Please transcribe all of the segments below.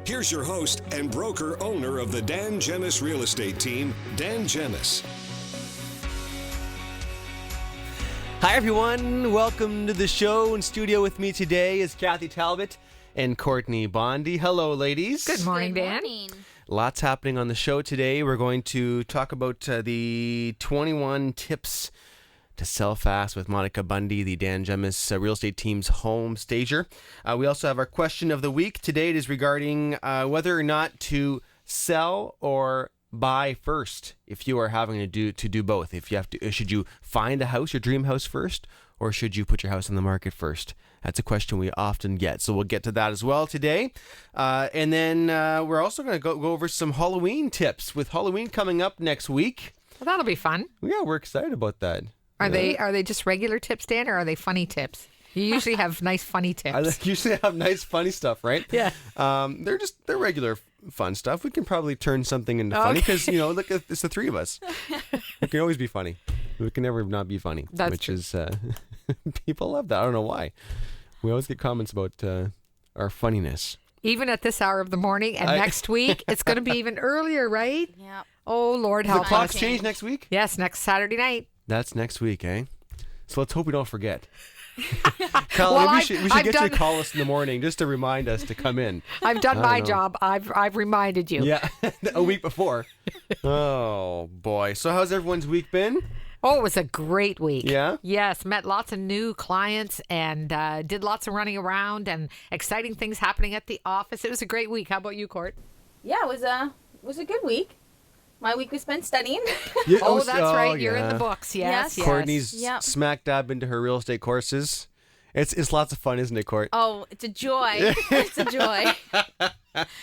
Here's your host and broker-owner of the Dan Gemus Real Estate Team, Dan Gemus. Hi, everyone. Welcome to the show. In studio with me today is Kathy Talbot and Courtney Bondy. Hello, ladies. Good morning, Dan. Lots happening on the show today. We're going to talk about the 21 tips to sell fast with Monica Bunde, the Dan Gemus Real Estate Team's home stager. We also have our question of the week. Today it is regarding whether or not to sell or buy first. If you are having to do both, if you have to, should you find a house, your dream house first, or should you put your house on the market first? That's a question we often get. So we'll get to that as well today. And then we're also going to go over some Halloween tips with Halloween coming up next week. Well, that'll be fun. Yeah, we're excited about that. Are they just regular tips, Dan, or are they funny tips? You usually have nice funny tips. I usually have nice funny stuff, right? Yeah. They're regular fun stuff. We can probably turn something into funny because, look, it's the three of us. We can always be funny. We can never not be funny. That's true. Is people love that. I don't know why. We always get comments about our funniness. Even at this hour of the morning, and next week it's going to be even earlier, right? Yeah. Oh, Lord, help us. The clocks change next week? Yes, next Saturday night. That's next week, eh? So let's hope we don't forget. Kyle, Well, we should get you to call us in the morning just to remind us to come in. I've done my job. I've reminded you. Yeah, a week before. Oh, boy. So how's everyone's week been? Oh, it was a great week. Yeah? Yes, met lots of new clients and did lots of running around and exciting things happening at the office. It was a great week. How about you, Court? Yeah, it was a good week. My week was spent studying. Yeah, Oh, that's right. You're in the books. Yes. Courtney's Yep. smack dab into her real estate courses. It's lots of fun, isn't it, Court? Oh, it's a joy. It's a joy.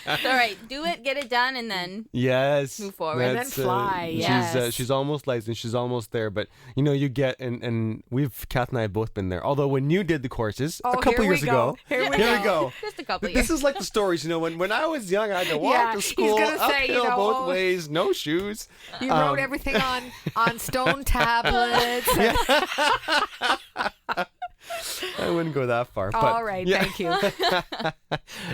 All right, do it, get it done, and then Yes. move forward. And then fly, yes. She's almost licensed. She's almost there. But, you get, and Kath and I have both been there. Although when you did the courses a couple here we years go. ago. Here we go. Just a couple This years. is like the stories, when I was young, I had to walk to he's school gonna say, uphill both ways, no shoes. You wrote everything on stone tablets. I wouldn't go that far. But, All right, thank you.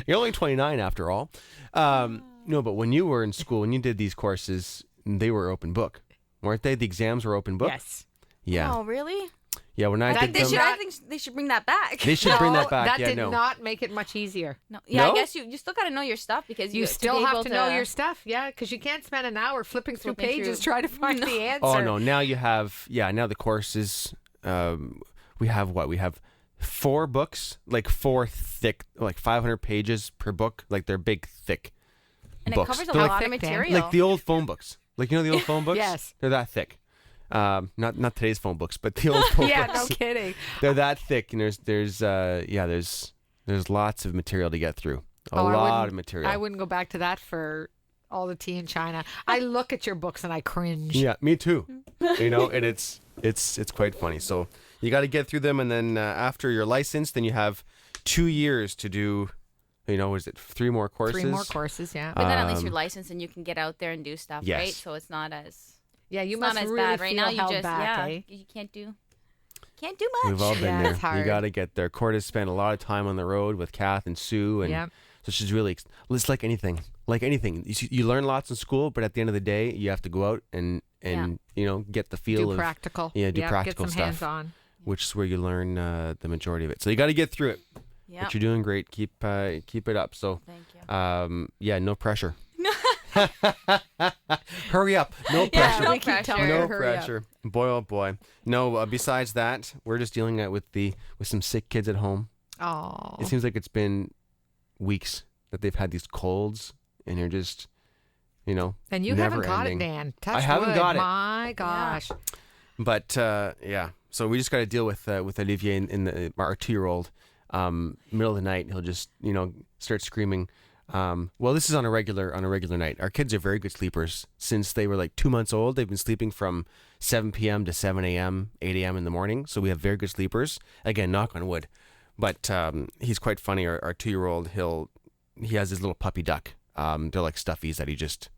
You're only 29 after all. No, but when you were in school, when you did these courses, they were open book, weren't they? The exams were open book? Yes. Yeah. Oh, really? Yeah, when I did them. I think they should bring that back. They should bring that back. That did not make it much easier. No. Yeah, No? I guess you still got to know your stuff because You still have to know your stuff, because you can't spend an hour flipping through pages trying to find the answer. Oh, no. Now you have, now the courses, we have 4 books, like 4 thick, like 500 pages per book. Like they're big, thick And books. it covers a They're lot of thick, Dan. material. like the old phone books. Like, the old phone books? Yes. They're that thick. Not today's phone books, but the old phone Yeah, books. no kidding. They're that thick, and there's lots of material to get through. A lot of material. I wouldn't go back to that for all the tea in China. I look at your books and I cringe. Yeah, me too. And it's quite funny. So you got to get through them, and then after you're licensed, then you have 2 years to do. Is it 3 more courses? 3 more courses, yeah. But then at least you're licensed and you can get out there and do stuff, Yes. right? So it's not as Yeah, you it's must not as really bad right feel now. You held just back, eh? you can't do much. We've all been Yeah, there. it's hard. You got to get there. Court has spent a lot of time on the road with Kath and Sue, and Yeah. so she's really. It's like anything. Like anything, you learn lots in school, but at the end of the day, you have to go out and get the feel Do of practical. do Yep, practical get some stuff, hands-on. which is where you learn the majority of it. So you got to get through it. Yeah. But you're doing great. Keep it up. So, Thank you. no pressure. Hurry up. No pressure. no we keep telling No her, hurry up. pressure. Boy, oh boy. No. Besides that, we're just dealing with some sick kids at home. Oh. It seems like it's been weeks that they've had these colds, and you're just, And you never haven't got ending. it, Dan. Touch I haven't wood. got it. My gosh. But so we just got to deal with Olivier in our 2-year-old. Middle of the night, he'll just start screaming. Well, this is on a regular night. Our kids are very good sleepers. Since they were like 2 months old, they've been sleeping from 7 p.m. to 7 a.m., 8 a.m. in the morning. So we have very good sleepers. Again, knock on wood. But he's quite funny. Our 2-year-old, he has his little puppy duck. They're like stuffies that he just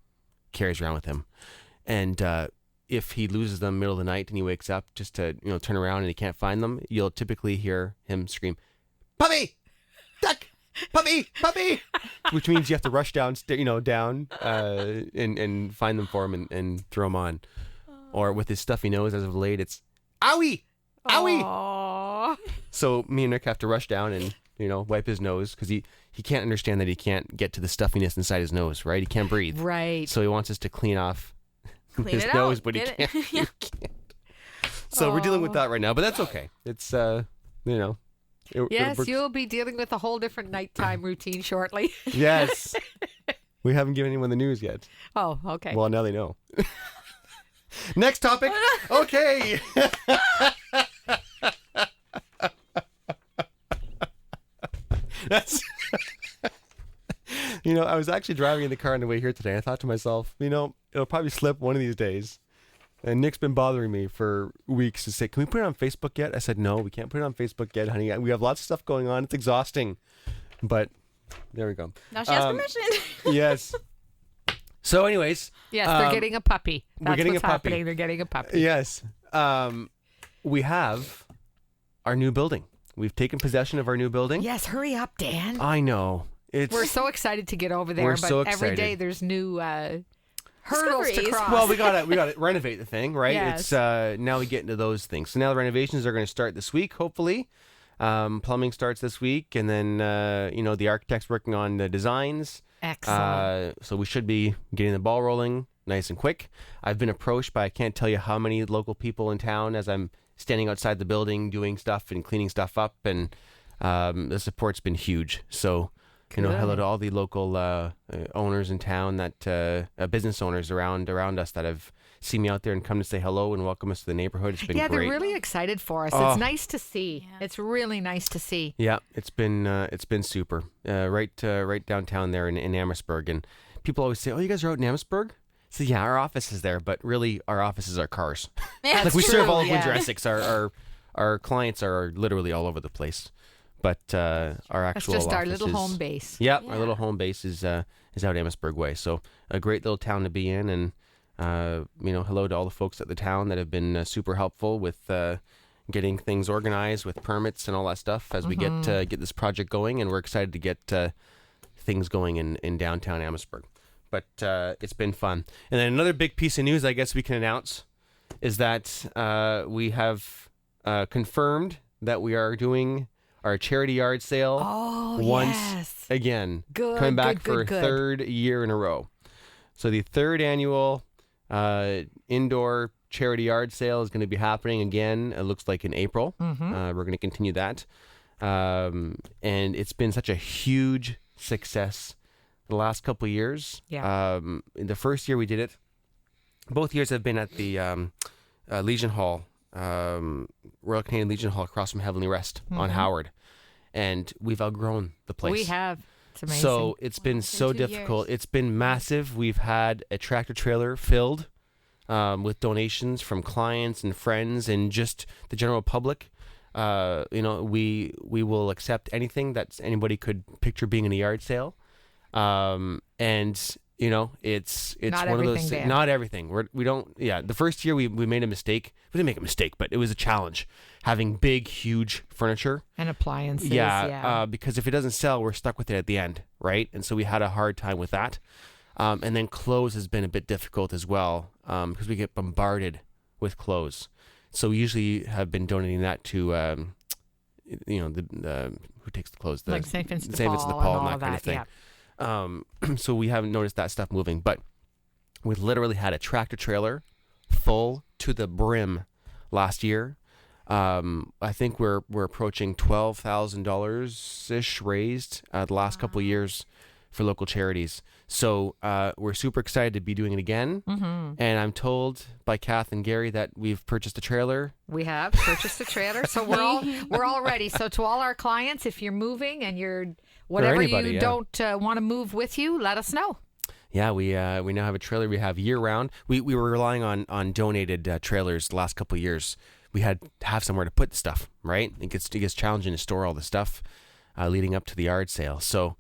carries around with him. And if he loses them middle of the night and he wakes up just to turn around and he can't find them, you'll typically hear him scream, "Puppy! Duck! puppy, puppy, which means you have to rush down, and find them for him and throw them on. Or with his stuffy nose, as of late, it's owie, owie. Aww. So me and Nick have to rush down and wipe his nose because he can't understand that he can't get to the stuffiness inside his nose, right? He can't breathe. Right. So he wants us to clean off his it nose, out. but he Get can't. it. He can't. So we're dealing with that right now, but that's okay. It's Yes, we're- you'll be dealing with a whole different nighttime routine shortly. Yes. We haven't given anyone the news yet. Oh, okay. Well, now they know. Next topic. Okay. That's. I was actually driving in the car on the way here today. I thought to myself, it'll probably slip one of these days. And Nick's been bothering me for weeks to say, can we put it on Facebook yet? I said, no, we can't put it on Facebook yet, honey. We have lots of stuff going on. It's exhausting. But there we go. Now she has permission. Yes. So anyways. Yes, they're getting a puppy. That's we're getting what's a puppy. happening. They're getting a puppy. Yes. We have our new building. We've taken possession of our new building. Yes, hurry up, Dan. I know. We're so excited to get over there, We're but so every day excited. there's new hurdles to Discoveries. cross. Well, we gotta renovate the thing, right? Yes. It's now we get into those things. So now the renovations are going to start this week, hopefully. Plumbing starts this week, and then the architect's working on the designs. Excellent. So we should be getting the ball rolling nice and quick. I've been approached by I can't tell you how many local people in town as I'm standing outside the building doing stuff and cleaning stuff up, and the support's been huge. So. Hello to all the local owners in town, business owners around us that have seen me out there and come to say hello and welcome us to the neighborhood. It's been great. They're really excited for us. Oh. It's nice to see. Yeah. It's really nice to see. Yeah, it's been super. Right downtown there in Amherstburg, and people always say, "Oh, you guys are out in Amherstburg?" So yeah, our office is there, but really our office is our cars. Yeah, Like we it's serve true, all of yeah. Windsor Essex. Our clients are literally all over the place. But our That's actual just our office little is- home base. Yeah, our Yeah. little home base is out Amherstburg way. So a great little town to be in, and hello to all the folks at the town that have been super helpful with getting things organized with permits and all that stuff as we get this project going, and we're excited to get things going in downtown Amherstburg. But it's been fun. And then another big piece of news I guess we can announce is that we have confirmed that we are doing our charity yard sale once yes. again. Good, Coming back good, for a good. third year in a row. So the third annual indoor charity yard sale is going to be happening again. It looks like in April. We're going to continue that. And it's been such a huge success the last couple of years. Yeah. In the first year we did it, both years have been at the Legion Hall, Royal Canadian Legion Hall across from Heavenly Rest on Howard. And we've outgrown the place. We have. It's amazing. So it's been It's been so 2 difficult. years. It's been massive. We've had a tractor trailer filled with donations from clients and friends and just the general public. We will accept anything that anybody could picture being in a yard sale. It's Not one of those everything, Dan. not everything. We don't. Yeah, the first year we made a mistake. We didn't make a mistake, but it was a challenge having big, huge furniture. and appliances. Yeah, because if it doesn't sell, we're stuck with it at the end, right? And so we had a hard time with that. And then clothes has been a bit difficult as well because we get bombarded with clothes. So we usually have been donating that to, who takes the clothes? Like St. Vincent de St. Vincent de Paul Paul and and all that kind of thing. Yeah. So we haven't noticed that stuff moving, but we literally had a tractor trailer full to the brim last year. I think we're approaching $12,000 ish raised the last couple of years for local charities. So we're super excited to be doing it again. And I'm told by Kath and Gary that we've purchased a trailer. We have purchased a trailer, so we're all ready. So to all our clients, if you're moving and you're whatever anybody, you yeah. don't want to move with you, let us know. Yeah, we now have a trailer we have year round. We were relying on donated trailers the last couple of years. We had to have somewhere to put the stuff, right? It gets challenging to store all the stuff leading up to the yard sale. So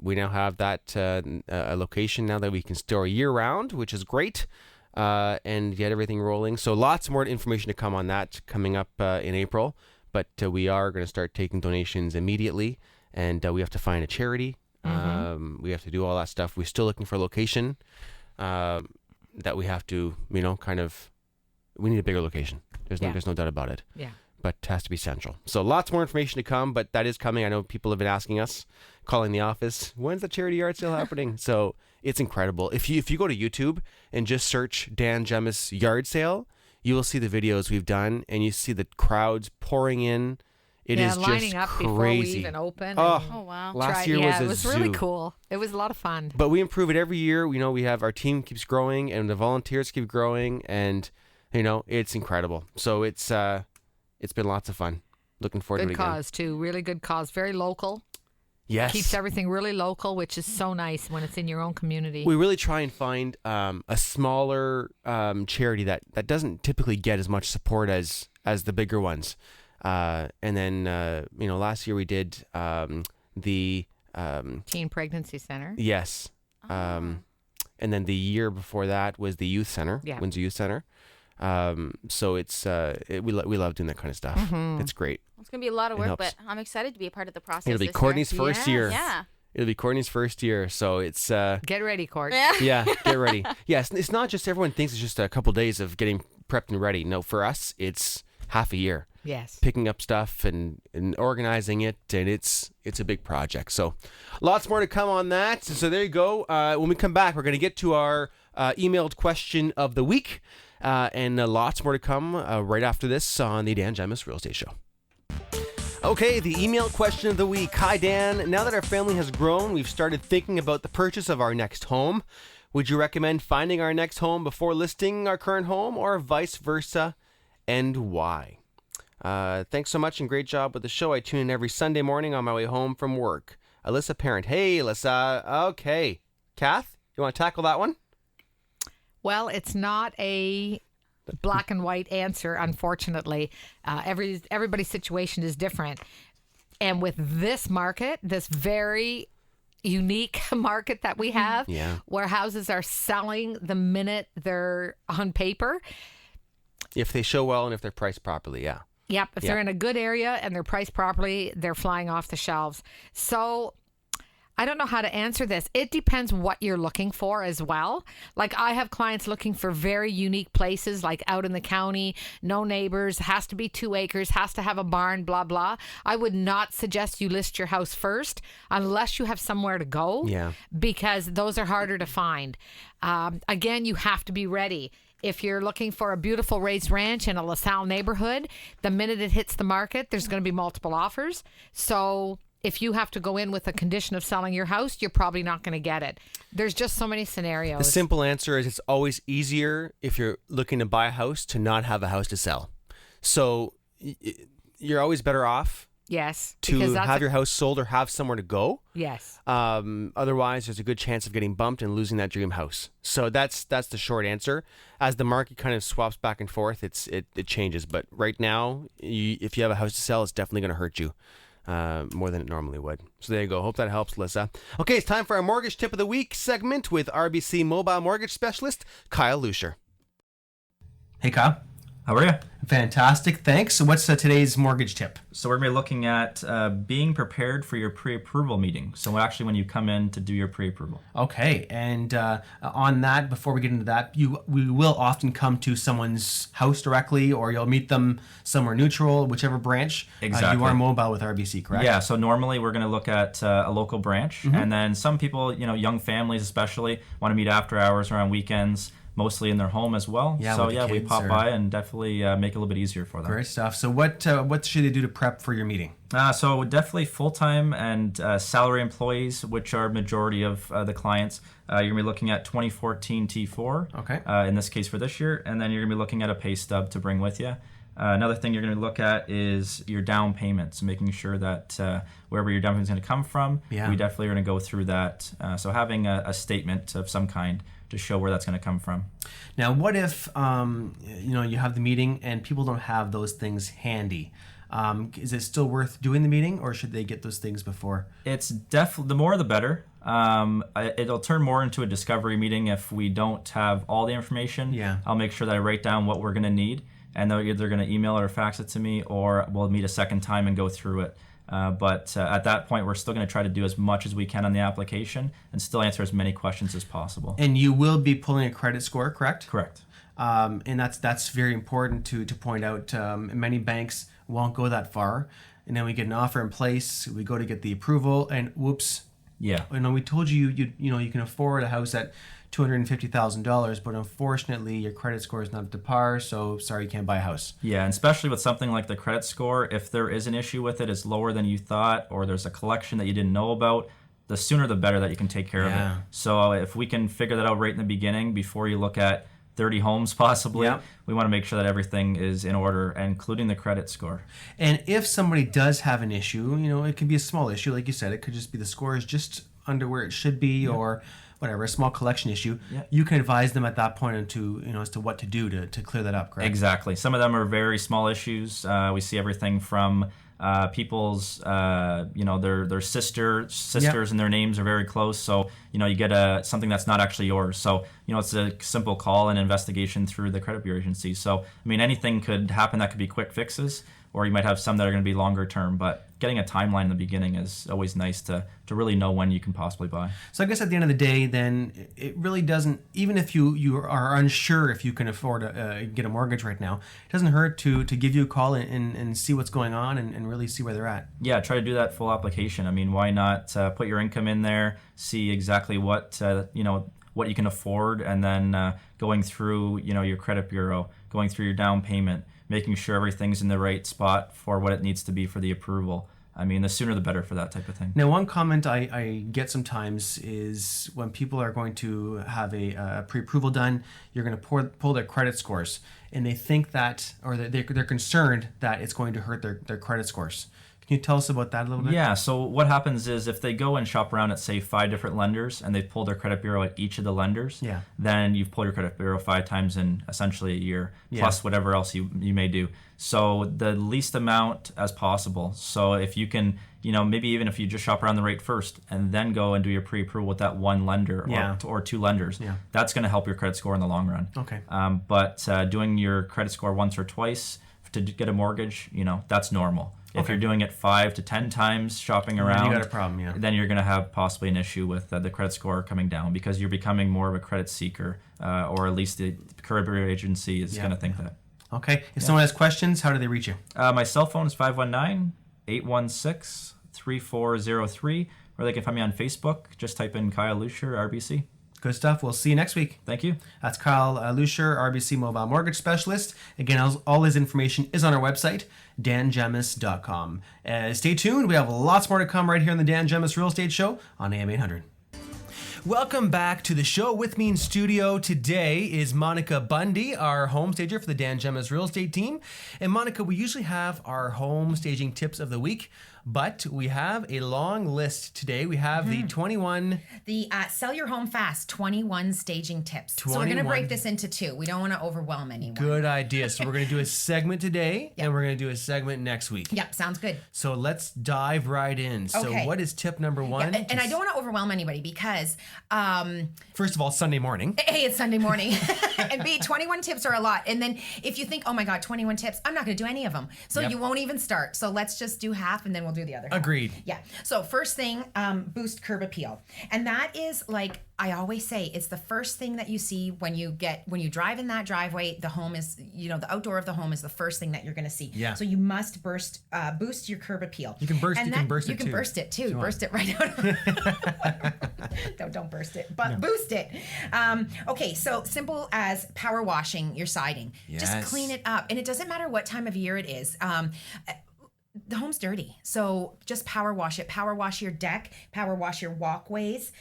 we now have that a location now that we can store year round, which is great, and get everything rolling. So lots more information to come on that coming up in April. But we are going to start taking donations immediately. and we have to find a charity. We have to do all that stuff. We're still looking for a location that we have to, we need a bigger location. There's no doubt about it. Yeah. But it has to be central. So lots more information to come, but that is coming. I know people have been asking us, calling the office, when's the charity yard sale happening? So it's incredible. If you go to YouTube and just search Dan Gemus yard sale, you will see the videos we've done, and you see the crowds pouring in. It is lining just up crazy. before we even open. Oh, wow. Last year it was really zoo. cool. It was a lot of fun. But we improve it every year. We have our team keeps growing, and the volunteers keep growing, and it's incredible. So it's been lots of fun. Looking forward to it Good again. cause too. Really good cause. Very local. Yes. Keeps everything really local, which is so nice when it's in your own community. We really try and find a smaller charity that doesn't typically get as much support as the bigger ones. And then last year we did the Teen Pregnancy Center. yes, and then the year before that was the youth center, Windsor Youth Center. So it's we love doing that kind of stuff. It's great. It's going to be a lot of It work, helps. but I'm excited to be a part of the process. It'll be this Courtney's year. first year. Yeah. It'll be Courtney's first year, so it's Get ready, Court. yeah, get ready. Yes, it's not just everyone thinks it's just a couple days of getting prepped and ready. No, for us it's half a year. Yes. Picking up stuff and organizing it, and it's a big project. So lots more to come on that. So there you go. When we come back, we're going to get to our emailed question of the week, and lots more to come right after this on the Dan Gemus Real Estate Show. Okay, the email question of the week. Hi, Dan. Now that our family has grown, we've started thinking about the purchase of our next home. Would you recommend finding our next home before listing our current home, or vice versa, and why? Thanks so much and great job with the show. I tune in every Sunday morning on my way home from work. Alyssa Parent. Hey, Alyssa. Okay. Kath, you want to tackle that one? Well, it's not a black and white answer, unfortunately. Everybody's situation is different. And with this market, this very unique market that we have, where houses are selling the minute they're on paper. If they show well and if they're priced properly, yeah. Yep. If they're in a good area and they're priced properly, they're flying off the shelves. So I don't know how to answer this. It depends what you're looking for as well. Like I have clients looking for very unique places, like out in the county, no neighbors, has to be 2 acres, has to have a barn, blah, blah. I would not suggest you list your house first unless you have somewhere to go, because those are harder to find. Again, you have to be ready. If you're looking for a beautiful raised ranch in a LaSalle neighborhood, the minute it hits the market, there's going to be multiple offers. So if you have to go in with a condition of selling your house, you're probably not going to get it. There's just so many scenarios. The simple answer is it's always easier if you're looking to buy a house to not have a house to sell. So you're always better off to have your house sold or have somewhere to go. Yes. Otherwise, there's a good chance of getting bumped and losing that dream house. So that's the short answer. As the market kind of swaps back and forth, it changes. But right now, if you have a house to sell, it's definitely going to hurt you more than it normally would. So there you go. Hope that helps, Lissa. Okay, it's time for our Mortgage Tip of the Week segment with RBC Mobile Mortgage Specialist, Kyle Lucier. Hey, Kyle. How are you? Fantastic. Thanks. So what's today's mortgage tip? So we're going to be looking at being prepared for your pre-approval meeting. So actually when you come in to do your pre-approval. Okay. And on that, before we get into that, we will often come to someone's house directly, or you'll meet them somewhere neutral, whichever branch. Exactly. You are mobile with RBC, correct? Yeah. So normally we're going to look at a local branch. And then some people, young families especially, want to meet after hours or on weekends, mostly in their home as well. Yeah, so with the we kids pop by and definitely make it a little bit easier for them. Great stuff. So what should they do to prep for your meeting? So definitely full-time and salary employees, which are majority of the clients. You're going to be looking at 2014 T4, okay. In this case for this year, and then you're going to be looking at a pay stub to bring with you. Another thing you're going to look at is your down payments, making sure that wherever your down payment is going to come from, we definitely are going to go through that. So having a statement of some kind to show where that's going to come from. Now, what if you have the meeting and people don't have those things handy? Is it still worth doing the meeting, or should they get those things before? It's definitely the more the better. It'll turn more into a discovery meeting if we don't have all the information. I'll make sure that I write down what we're going to need, and they're either going to email it or fax it to me, or we'll meet a second time and go through it. But at that point, we're still going to try to do as much as we can on the application and still answer as many questions as possible. And you will be pulling a credit score, correct? Correct. And that's very important to point out. Many banks won't go that far. And then we get an offer in place, we go to get the approval, and whoops. Yeah. We told you you can afford a house at $250,000, but unfortunately your credit score is not up to par, so sorry, you can't buy a house. Yeah, and especially with something like the credit score, if there is an issue with it, it's lower than you thought, or there's a collection that you didn't know about, the sooner the better that you can take care of it. So if we can figure that out right in the beginning before you look at 30 homes possibly, we want to make sure that everything is in order, including the credit score. And if somebody does have an issue, it can be a small issue, like you said, it could just be the score is just under where it should be, or whatever, a small collection issue. You can advise them at that point as to what to do to clear that up, correct? Exactly. Some of them are very small issues. We see everything from people's, their sisters and their names are very close. So, you get something that's not actually yours. So, it's a simple call and investigation through the credit bureau agency. So, anything could happen that could be quick fixes, or you might have some that are going to be longer term. But getting a timeline in the beginning is always nice to really know when you can possibly buy. So I guess at the end of the day, then, it really doesn't, even if you are unsure if you can afford to get a mortgage right now, it doesn't hurt to give you a call and see what's going on and really see where they're at. Yeah, try to do that full application. Why not put your income in there, see exactly what you can afford, and then going through your credit bureau, going through your down payment, making sure everything's in the right spot for what it needs to be for the approval. The sooner the better for that type of thing. Now, one comment I get sometimes is when people are going to have a pre-approval done, you're going to pull their credit scores, and they think that, or they're concerned that it's going to hurt their credit scores. Can you tell us about that a little bit? Yeah, so what happens is if they go and shop around at, say, 5 different lenders and they've pulled their credit bureau at each of the lenders, then you've pulled your credit bureau 5 times in essentially a year, plus whatever else you may do. So the least amount as possible. So if you can, maybe even if you just shop around the rate first and then go and do your pre-approval with that one lender or 2 lenders, that's going to help your credit score in the long run. Okay. But doing your credit score once or twice to get a mortgage, that's normal. If you're doing it 5 to 10 times shopping around, you got a problem, then you're going to have possibly an issue with the credit score coming down because you're becoming more of a credit seeker, or at least the credit bureau agency is going to think that. Okay. If someone has questions, how do they reach you? My cell phone is 519-816-3403, or they can find me on Facebook. Just type in Kyle Lucier, RBC. Good stuff. We'll see you next week. Thank you. That's Kyle Lucier, RBC Mobile Mortgage Specialist. Again, all his information is on our website, dangemus.com. Stay tuned. We have lots more to come right here on the Dan Gemus Real Estate Show on AM800. Welcome back to the show. With me in studio today is Monica Bunde, our home stager for the Dan Gemus Real Estate team. And Monica, we usually have our home staging tips of the week, but we have a long list today. We have the 21... The Sell Your Home Fast 21 staging tips. 21. So we're going to break this into 2. We don't want to overwhelm anyone. Good idea. So we're going to do a segment today, and we're going to do a segment next week. Yep, sounds good. So let's dive right in. So what is tip number 1? Yeah, and I don't want to overwhelm anybody because... first of all, Sunday morning. A, it's Sunday morning. And B, 21 tips are a lot. And then if you think, oh my God, 21 tips, I'm not going to do any of them. So you won't even start. So let's just do half and then we'll do the other half. Agreed. Yeah. So first thing, boost curb appeal. And that is like I always say, it's the first thing that you see when you drive in that driveway. The home is, the outdoor of the home is the first thing that you're going to see. Yeah. So you must boost your curb appeal. You can burst it too. You can burst it too. Burst it right out. Don't burst it, but boost it. Okay, so simple as power washing your siding. Yes. Just clean it up. And it doesn't matter what time of year it is. The home's dirty, so just power wash it. Power wash your deck, power wash your walkways.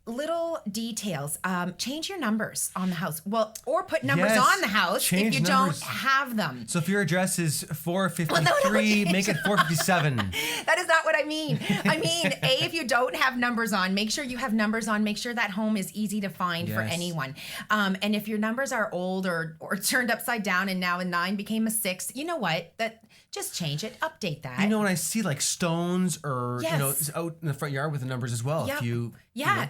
Little details. Change your numbers on the house. Well, or put numbers on the house if you don't have them. So if your address is 453, make it 457. That is not what I mean. I mean, if you don't have numbers on, make sure you have numbers on. Make sure that home is easy to find for anyone. And if your numbers are old or turned upside down and now a 9 became a 6, you know what? Just change it, update that. When I see like stones or, out in the front yard with the numbers as well. Yep. If you...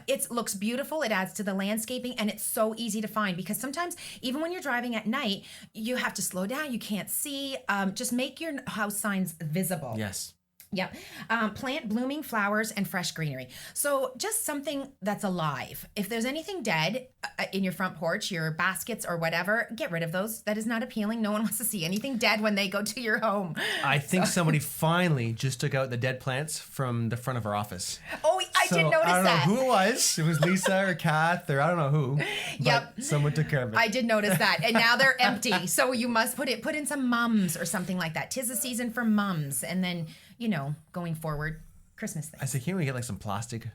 it's It looks beautiful. It adds to the landscaping, and it's so easy to find because sometimes even when you're driving at night, you have to slow down. You can't see. Just make your house signs visible. Yes. Yeah. Plant blooming flowers and fresh greenery. So just something that's alive. If there's anything dead in your front porch, your baskets or whatever, get rid of those. That is not appealing. No one wants to see anything dead when they go to your home. I think somebody finally just took out the dead plants from the front of our office. Oh, I did notice that. I don't know who it was. It was Lisa or Kath or I don't know who. Yep. Someone took care of it. I did notice that. And now they're empty. So you must put in some mums or something like that. 'Tis the season for mums. And then, going forward, Christmas things. I said, can't we get like some plastic,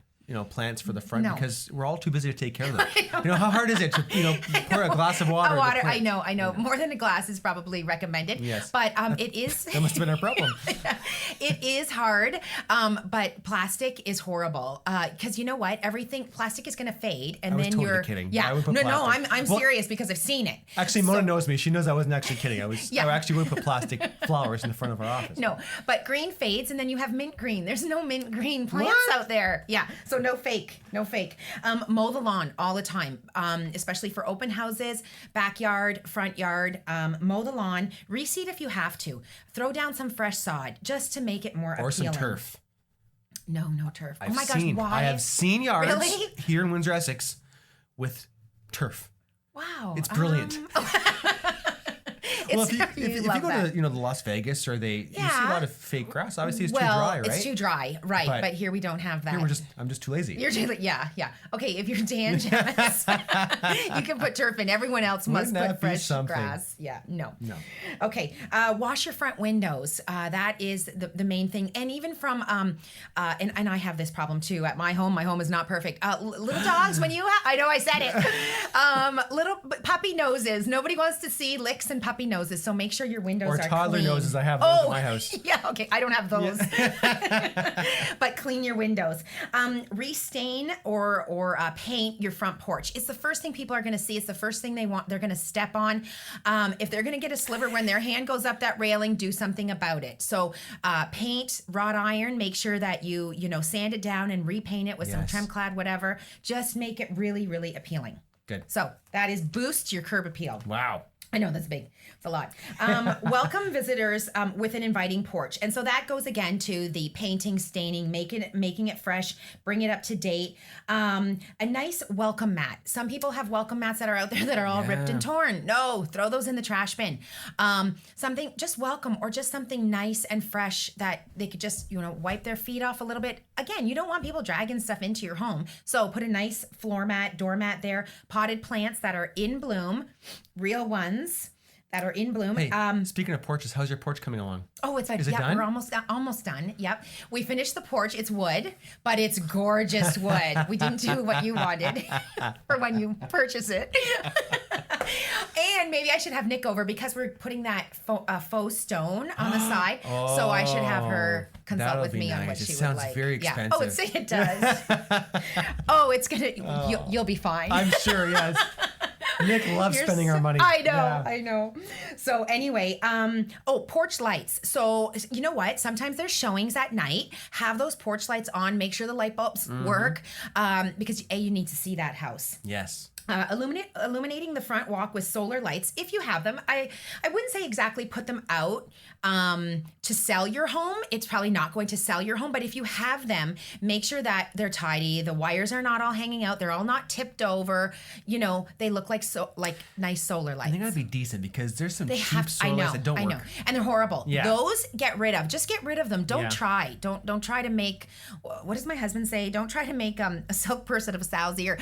plants for the front? No. Because we're all too busy to take care of them. How hard is it to, pour a glass of water? I know. Yeah. More than a glass is probably recommended. Yes. But it is. That must have been our problem. It is hard. But plastic is horrible. Because you know what? Plastic is going to fade. And I was then totally you're kidding. Yeah. I would put plastic. I'm serious because I've seen it. Actually, Mona knows me. She knows I wasn't actually kidding. I Yeah. actually would put plastic flowers in the front of our office. No, but green fades and then you have mint green. There's no mint green plants out there. Yeah. So no fake. Mow the lawn all the time, especially for open houses, backyard, front yard. Mow the lawn, reseed if you have to. Throw down some fresh sod just to make it more appealing. Or some turf. No turf. Oh my gosh, why? I have seen yards Really? here in Windsor, Essex with turf. Wow. It's brilliant. Well, if you go that. to the Las Vegas or you see a lot of fake grass. Obviously, it's too dry, right? It's too dry, right? But here we don't have that. Here I'm just too lazy. You're too yeah. Okay, if you're Dan Gemus, you can put turf in. Everyone else must put fresh grass. Yeah, no. Okay, wash your front windows. That is the main thing. And even from and I have this problem too at my home. My home is not perfect. Little dogs, I know I said it. Little puppy noses. Nobody wants to see licks and puppy noses. So make sure your windows are toddler clean. noses. I have those in my house. Yeah, okay. I don't have those. But clean your windows. Restain or paint your front porch. It's the first thing people are going to see. It's the first thing they're going to step on. If they're going to get a sliver when their hand goes up that railing, do something about it. So paint, wrought iron, make sure that you sand it down and repaint it with some Tremclad, whatever. Just make it really, really appealing. Good. So that is boost your curb appeal. Wow. I know that's big. It's a lot. Welcome visitors with an inviting porch. And so that goes again to the painting, staining, making it fresh, bring it up to date. A nice welcome mat. Some people have welcome mats that are out there that are all ripped and torn. No, throw those in the trash bin. Something just welcome or just something nice and fresh that they could just, wipe their feet off a little bit. Again, you don't want people dragging stuff into your home. So put a nice floor mat, doormat there, potted plants that are in bloom, real ones that are in bloom. Hey, speaking of porches, how's your porch coming along? Oh, it's like, Is it done? We're almost done. Yep. We finished the porch. It's wood, but it's gorgeous wood. We didn't do what you wanted for when you purchase it. And maybe I should have Nick over because we're putting that faux stone on the side. So I should have her consult with me on what she would like. It sounds very expensive. Yeah. Oh, it does. It's gonna. You'll be fine. I'm sure. Yes. Nick loves spending our money. I know. So anyway, porch lights. So you know what? Sometimes there's showings at night. Have those porch lights on. Make sure the light bulbs work because you need to see that house. Yes. Illuminating the front walk with solar lights if you have them. I wouldn't say exactly put them out to sell your home. It's probably not going to sell your home, but if you have them, make sure that they're tidy. The wires are not all hanging out. They're all not tipped over. They look like nice solar lights. I think that'd be decent because there's some cheap solar lights that don't work. And they're horrible. Yeah. Those get rid of. Just get rid of them. Don't try. Don't try to make. What does my husband say? Don't try to make a silk purse out of a sow's ear.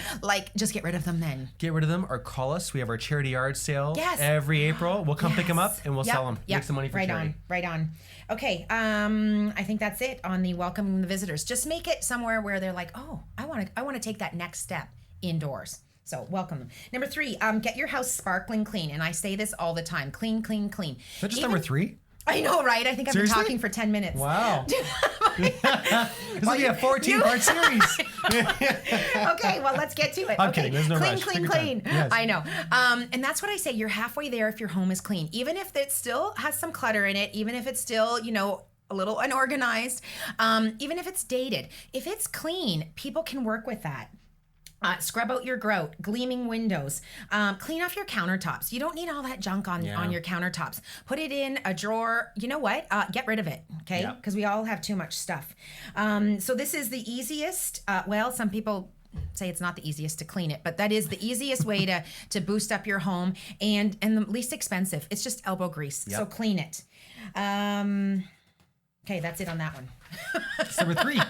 Just get rid of them then. Get rid of them or call us. We have our charity yard sale every April. We'll come pick them up and we'll sell them. Make some money for charity. Right on. Okay. I think that's it on the welcoming the visitors. Just make it somewhere where they're like, oh, I want to take that next step indoors. So welcome them. Number 3, get your house sparkling clean. And I say this all the time. Clean, clean, clean. Is that just number 3? I know, right? I think I've been talking for 10 minutes. Wow. This will be a 14-part series. Okay, well, let's get to it. I'm kidding. There's no rush. Clean. Yes. I know. And that's what I say. You're halfway there if your home is clean. Even if it still has some clutter in it, even if it's still, a little unorganized, even if it's dated. If it's clean, people can work with that. Scrub out your grout, gleaming windows, clean off your countertops. You don't need all that junk on your countertops. Put it in a drawer. You know what? Get rid of it, okay? Because we all have too much stuff. So this is the easiest. Well, some people say it's not the easiest to clean it, but that is the easiest way to boost up your home and the least expensive. It's just elbow grease. So clean it. Okay, that's it on that one. Number 3.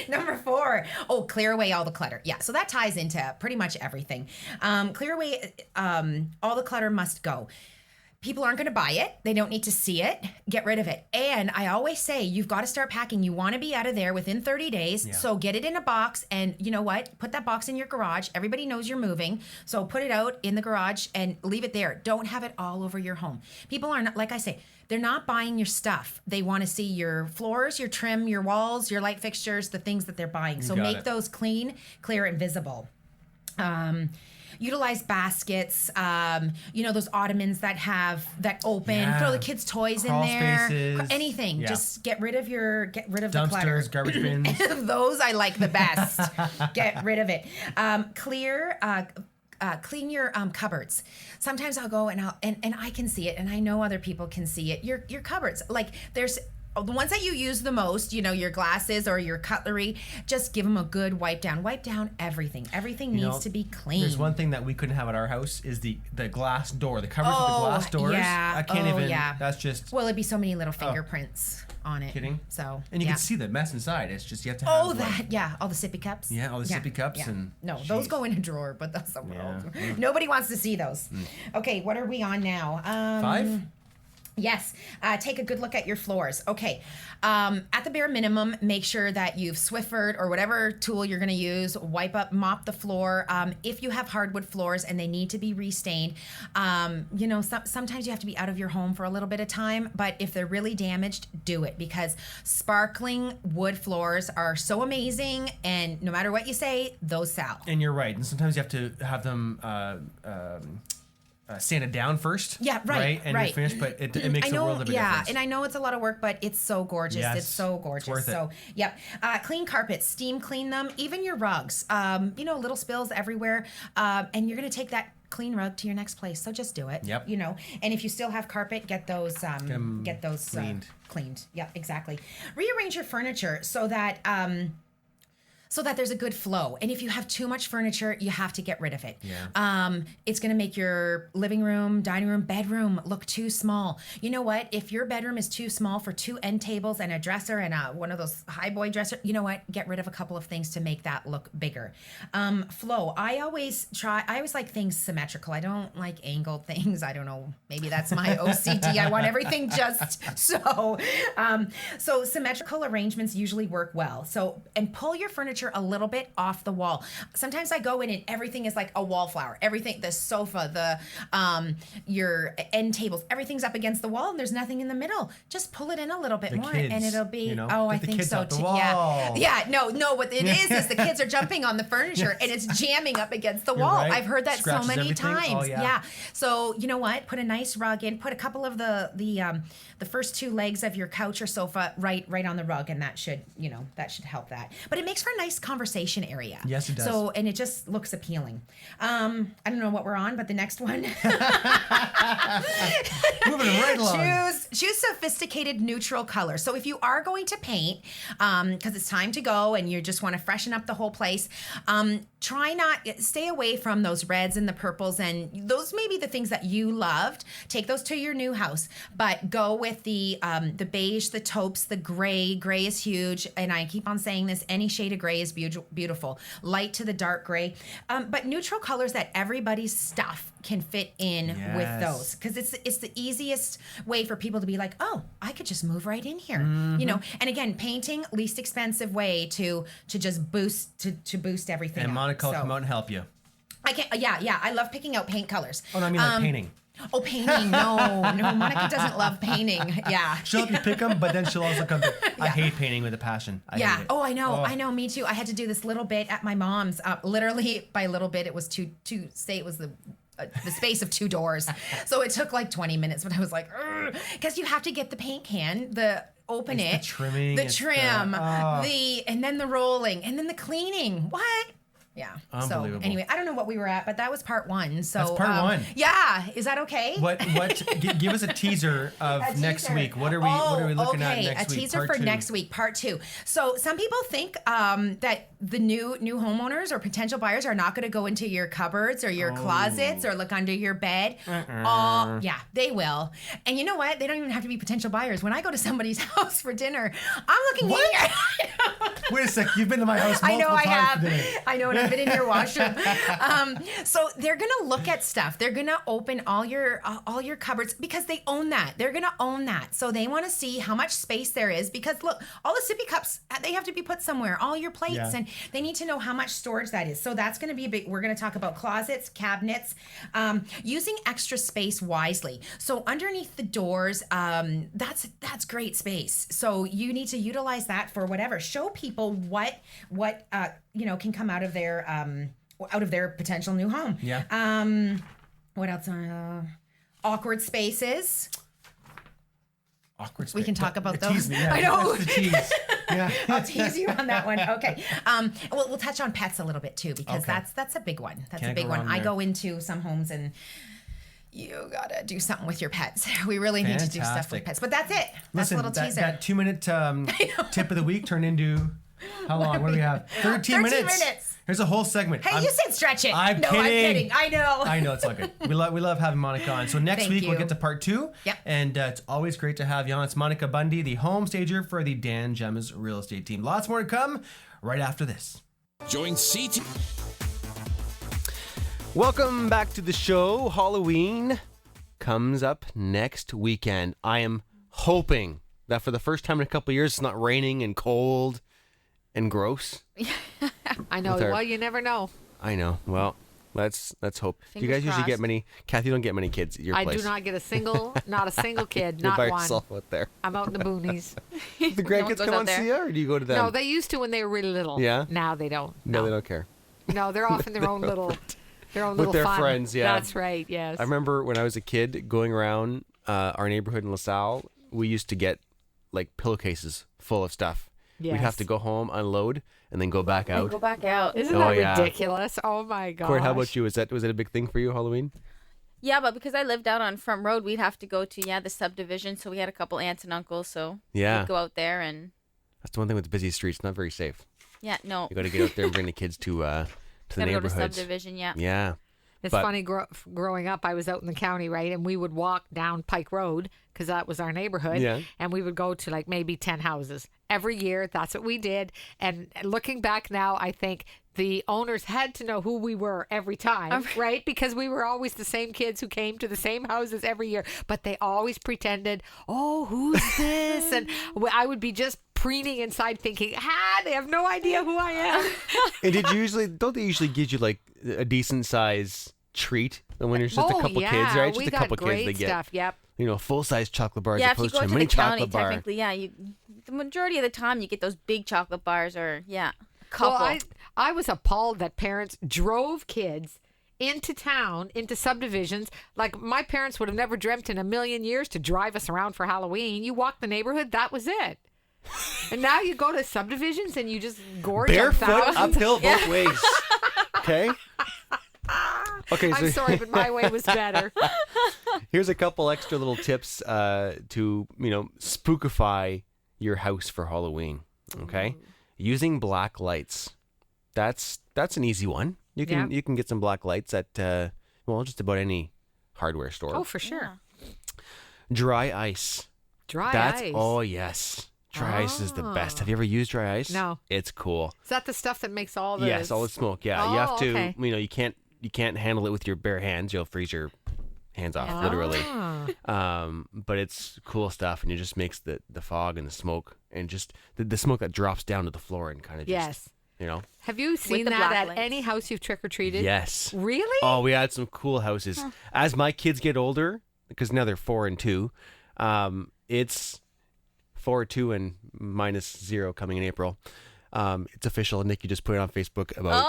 Number 4. Oh, clear away all the clutter. Yeah, so that ties into pretty much everything. Clear away all the clutter must go. People aren't going to buy it. They don't need to see it. Get rid of it. And I always say, you've got to start packing. You want to be out of there within 30 days. Yeah. So get it in a box, and you know what? Put that box in your garage. Everybody knows you're moving. So put it out in the garage and leave it there. Don't have it all over your home. People are not, like I say, they're not buying your stuff. They want to see your floors, your trim, your walls, your light fixtures, the things that they're buying. So make those clean, clear, and visible. Utilize baskets, those ottomans that open, throw the kids' toys Crawl in there, spaces. Anything. Yeah. Just get rid of the clutter. Dumpsters, garbage bins. Those I like the best. Get rid of it. Clean your cupboards. Sometimes I'll go and I can see it, and I know other people can see it. Your cupboards, like there's the ones that you use the most, your glasses or your cutlery, just give them a good wipe down. Wipe down everything. Everything needs to be clean. There's one thing that we couldn't have at our house is the glass door. The covers with the glass doors. Yeah. I can't even. Yeah. That's just. Well, it'd be so many little fingerprints on it. Kidding? So. And you can see the mess inside. It's just you have to have. All the sippy cups. Yeah, all the sippy cups and. No, those go in a drawer, but that's somewhere else. Nobody wants to see those. Okay, what are we on now? 5. Yes. Take a good look at your floors. Okay. At the bare minimum, make sure that you've Swiffered or whatever tool you're going to use. Mop the floor. If you have hardwood floors and they need to be restained, sometimes you have to be out of your home for a little bit of time. But if they're really damaged, do it, because sparkling wood floors are so amazing. And no matter what you say, those sell. And you're right. And sometimes you have to have them sanded down first. Yeah, right. And you're finished, but it makes a world of a difference. Yeah, and I know it's a lot of work, but it's so gorgeous. Yes, it's so gorgeous. It's worth so, yep. Clean carpets, steam clean them, even your rugs. Little spills everywhere. And you're going to take that clean rug to your next place. So just do it. Yep. And if you still have carpet, get those cleaned. Yep, exactly. Rearrange your furniture so that there's a good flow. And if you have too much furniture, you have to get rid of it. Yeah. It's going to make your living room, dining room, bedroom look too small. You know what? If your bedroom is too small for 2 end tables and a dresser and one of those high boy dressers, you know what? Get rid of a couple of things to make that look bigger. Flow. I always like things symmetrical. I don't like angled things. I don't know. Maybe that's my OCD. I want everything just so. So symmetrical arrangements usually work well. And pull your furniture a little bit off the wall. Sometimes I go in and everything is like a wallflower. Everything, the sofa, your end tables, everything's up against the wall and there's nothing in the middle. Just pull it in a little bit more and it'll be, I think so too. Yeah. No, what it is the kids are jumping on the furniture and it's jamming up against the wall. Right. I've heard that Scratches so many everything. times. Oh, yeah. So you know what? Put a nice rug in, put a couple of the first 2 legs of your couch or sofa right on the rug, and that should help that. But it makes for a nice conversation area. Yes, it does. So, and it just looks appealing. I don't know what we're on, but the next one. Moving right along. Choose sophisticated neutral colors. So if you are going to paint, because it's time to go and you just want to freshen up the whole place, stay away from those reds and the purples, and those may be the things that you loved. Take those to your new house, but go with the beige, the taupes, the gray. Gray is huge, and I keep on saying this, any shade of gray is beautiful. Light to the dark gray, but neutral colors that everybody's stuff can fit in with those, because it's the easiest way for people to be like, oh, I could just move right in here. And again, painting, least expensive way to just boost everything. And Monica will come out and help you. I love picking out paint colors. Oh, no, I mean like painting. Oh, painting. No, Monica doesn't love painting. Yeah. She'll help you pick them, but then she'll also come to, I hate painting with a passion. I hate it. Oh, I know, me too. I had to do this little bit at my mom's. Literally, by little bit, it was it was the space of 2 doors. So it took like 20 minutes, but I was like, because you have to get the paint can, open it, the trimming, the trim, and then the rolling, and then the cleaning. What? Yeah. Unbelievable. So anyway, I don't know what we were at, but that was part 1. So That's part 1. Yeah. Is that okay? What give us a teaser of next week. What are we looking at next week? A teaser Part for 2. next week, part 2. So some people think that the new homeowners or potential buyers are not going to go into your cupboards or your closets or look under your bed. Yeah, they will. And you know what? They don't even have to be potential buyers. When I go to somebody's house for dinner, I'm looking in your Wait a sec. You've been to my house multiple times have. for dinner. I know, and I've been in your washroom. So they're gonna look at stuff. They're gonna open all your cupboards because they own that. They're gonna own that. So they want to see how much space there is because look, all the sippy cups they have to be put somewhere. All your plates, and they need to know how much storage that is. So that's gonna be a big. We're gonna talk about closets, cabinets, using extra space wisely. So underneath the doors, that's great space. So you need to utilize that for whatever. Show people what can come out of their potential new home. Yeah. What else? Awkward spaces. Awkward space. We can talk about those. Tease me. Yeah, I know. That's the tease. Yeah. I'll tease you on that one. Okay. We'll touch on pets a little bit too because that's a big one. That's Can't a big go one. wrong I there. go into some homes and you gotta do something with your pets. We really need to do stuff with Fantastic. pets. But that's it. That's Listen, a little teaser. that 2-minute tip of the week turned into how long? What do we have? 13 minutes. Here's a whole segment. Hey, you said stretch it. I'm no, kidding. I'm kidding. I know. I know, it's all good. We love having Monica on. So next Thank week we'll you. get to part 2. Yep. And it's always great to have you on. It's Monica Bunde, the home stager for the Dan Gemus real estate team. Lots more to come right after this. Join CT. Welcome back to the show. Halloween comes up next weekend. I am hoping that for the first time in a couple of years it's not raining and cold and gross. I know. Well, you never know. I know. Well, let's hope. Do you Fingers guys usually get crossed. many? Kathy, you don't get many kids at your I place. do not get not a single kid, You're not by one. yourself out there. I'm out in the boonies. The grandkids goes come out on there. see you, or do you go to them? No, they used to when they were really little. Yeah? Now they don't. No, they don't care. No, they're off in their own little With their fun. friends, yeah. That's right. Yes. I remember when I was a kid going around our neighborhood in LaSalle, we used to get like pillowcases full of stuff. We'd have Yes. to go home, unload, and then go back out. Go back out. Isn't Oh, that yeah. ridiculous? Oh my god. Court, how about you? Was it a big thing for you, Halloween? Yeah, but because I lived out on Front Road, we'd have to go to the subdivision. So we had a couple aunts and uncles, so Yeah. we'd go out there and That's the one thing with the busy streets, not very safe. no. You got to get out there and bring the kids to the Gotta go to neighborhoods. subdivision. Yeah. Yeah. It's But- funny, growing up, I was out in the county, right? And we would walk down Pike Road because that was our neighborhood. Yeah. And we would go to like maybe 10 houses. Every year, that's what we did. And looking back now, I think the owners had to know who we were every time, right? Because we were always the same kids who came to the same houses every year. But they always pretended, oh, who's this? And I would be just preening inside thinking, they have no idea who I am. And don't they usually give you like a decent size treat when there's just a couple kids, right? Just we a got couple great kids they get. stuff. Yep. Full size chocolate bar Yeah, as if you opposed go to a to mini the county, chocolate bar. technically, the majority of the time you get those big chocolate bars or a couple. Well, I was appalled that parents drove kids into town, into subdivisions. Like my parents would have never dreamt in a million years to drive us around for Halloween. You walk the neighborhood, that was it. And now you go to subdivisions and you just gorge on Barefoot thousands. uphill both ways. Okay. Okay, I'm sorry, but my way was better. Here's a couple extra little tips to spookify your house for Halloween. Okay, using black lights. That's an easy one. You can get some black lights at just about any hardware store. Oh, for sure. Dry ice. Ice. Oh yes. Dry ice is the best. Have you ever used dry ice? No. It's cool. Is that the stuff that makes all the Yes, all the smoke. Yeah, you have to. Okay. You can't handle it with your bare hands. You'll freeze your hands off, literally. But it's cool stuff, and it just makes the fog and the smoke, and just the smoke that drops down to the floor and kind of just, Have you seen the that black at lights. any house you've trick or treated? Yes. Really? Oh, we had some cool houses. As my kids get older, because now they're 4 and 2, it's 4, 2, and -0 coming in April. It's official. Nikki just put it on Facebook about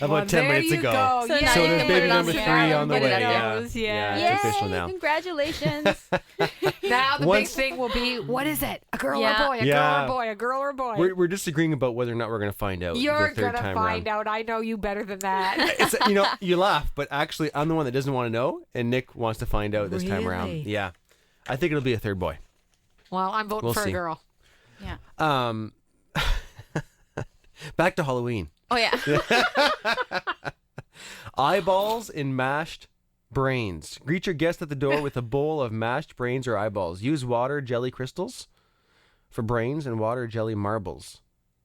about 10 there minutes you ago. Go. So Yeah. now So you there's can baby put it on number the 3 air. on the Get way. it Yeah. goes, yeah. Yeah, it's official Yay, now. congratulations. Now the Once- big thing will be, what is it? A girl or Yeah. a boy? A Yeah. girl or a boy? A girl or a boy? We're disagreeing about whether or not we're going to find out You're the third gonna time find around. out. I know you better than that. It's, you laugh, but actually, I'm the one that doesn't want to know, and Nick wants to find out this time around. Really? Yeah, I think it'll be a third boy. Well, I'm voting We'll for see. a girl. Yeah. Back to Halloween. Oh yeah. Eyeballs in mashed brains. Greet your guest at the door with a bowl of mashed brains or eyeballs. Use water jelly crystals for brains and water jelly marbles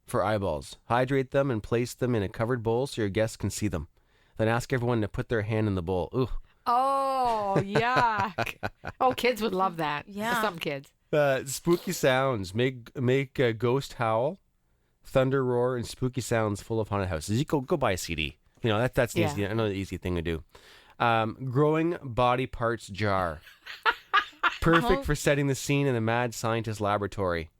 for eyeballs. Hydrate them and place them in a covered bowl so your guests can see them. Then ask everyone to put their hand in the bowl. Ooh. Oh, yuck. Oh, kids would love that. Yeah. Some kids. Spooky sounds. Make a ghost howl, thunder roar, and spooky sounds full of haunted houses. You go buy a CD. That's Yeah. easy. Another easy thing to do. Growing body parts jar. Perfect for setting the scene in the mad scientist laboratory.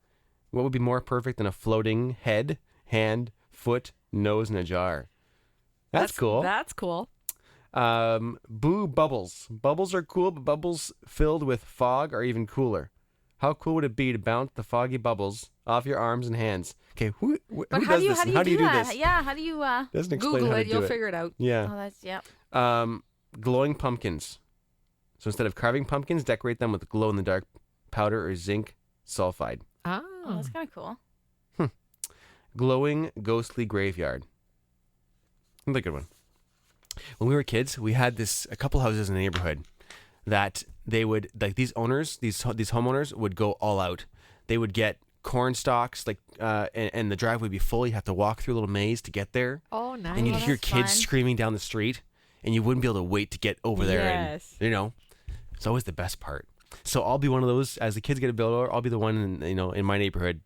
What would be more perfect than a floating head, hand, foot, nose in a jar? That's cool. That's cool. Boo bubbles. Bubbles are cool, but bubbles filled with fog are even cooler. How cool would it be to bounce the foggy bubbles off your arms and hands? Okay, who But does how do you this? how and do you how do you do that? this? Yeah. How do you? Doesn't explain Google how it. to do You'll it. figure it out. Yeah. Oh, that's yep. Glowing pumpkins. So instead of carving pumpkins, decorate them with glow-in-the-dark powder or zinc sulfide. Oh, Oh. that's kind of cool. Glowing ghostly graveyard. Another good one. When we were kids, we had a couple houses in the neighborhood that they would, like, these homeowners would go all out. They would get corn stalks, like, and the driveway would be full. You have to walk through a little maze to get there. Oh, nice. And you'd hear that's kids fun. screaming down the street, and you wouldn't be able to wait to get over there. Yes. And, it's always the best part. So I'll be one of those, as the kids get a builder, I'll be the one in my neighborhood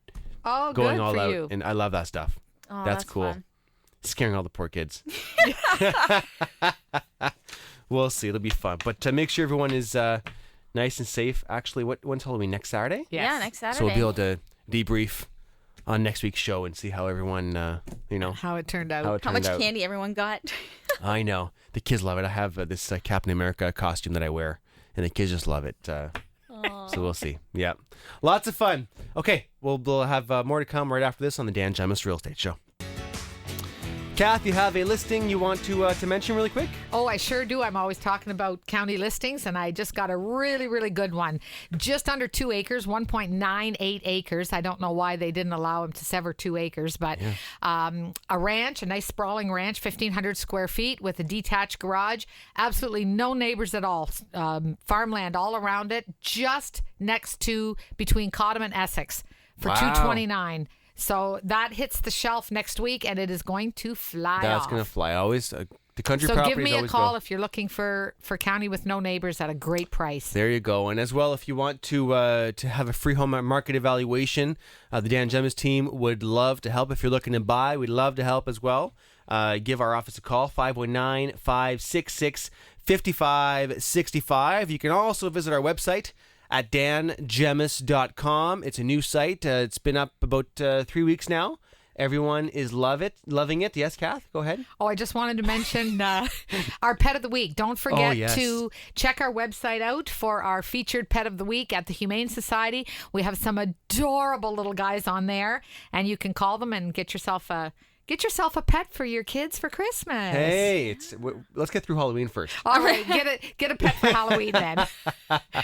Oh, going good all for out. you. And I love that stuff. Oh, That's cool. fun. Scaring all the poor kids. We'll see. It'll be fun. But make sure everyone is nice and safe. Actually, when's Halloween? Next Saturday? Yes. Yeah, next Saturday. So we'll be able to debrief on next week's show and see how everyone, How it turned out. how it How turned much out. candy everyone got? I know. The kids love it. I have this Captain America costume that I wear, and the kids just love it. So we'll see. Yeah. Lots of fun. Okay. We'll have more to come right after this on the Dan Gemus Real Estate Show. Kath, you have a listing you want to mention really quick? Oh, I sure do. I'm always talking about county listings, and I just got a really, really good one. Just under 2 acres, 1.98 acres. I don't know why they didn't allow him to sever 2 acres, but a ranch, a nice sprawling ranch, 1,500 square feet with a detached garage. Absolutely no neighbors at all. Farmland all around it, just next to between Cottam and Essex for Wow. $229. So that hits the shelf next week, and it is going to fly That's off. going to fly. Always the country So properties give me a always call go. if you're looking for county with no neighbors at a great price. There you go. And as well, if you want to have a free home market evaluation, the Dan Gemus team would love to help. If you're looking to buy, we'd love to help as well. Give our office a call, 519-566-5565. You can also visit our website at dangemus.com. It's a new site. It's been up about 3 weeks now. Everyone is loving it. Yes, Kath, go ahead. Oh, I just wanted to mention our Pet of the Week. Don't forget yes. to check our website out for our featured Pet of the Week at the Humane Society. We have some adorable little guys on there, and you can call them and get yourself a pet for your kids for Christmas. Hey, let's get through Halloween first. All right, get a pet for Halloween then.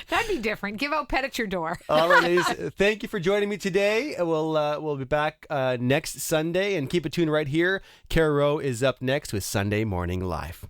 That'd be different. Give out pet at your door. All right, ladies, thank you for joining me today. We'll be back next Sunday, and keep it tuned right here. Kara Rowe is up next with Sunday Morning Live.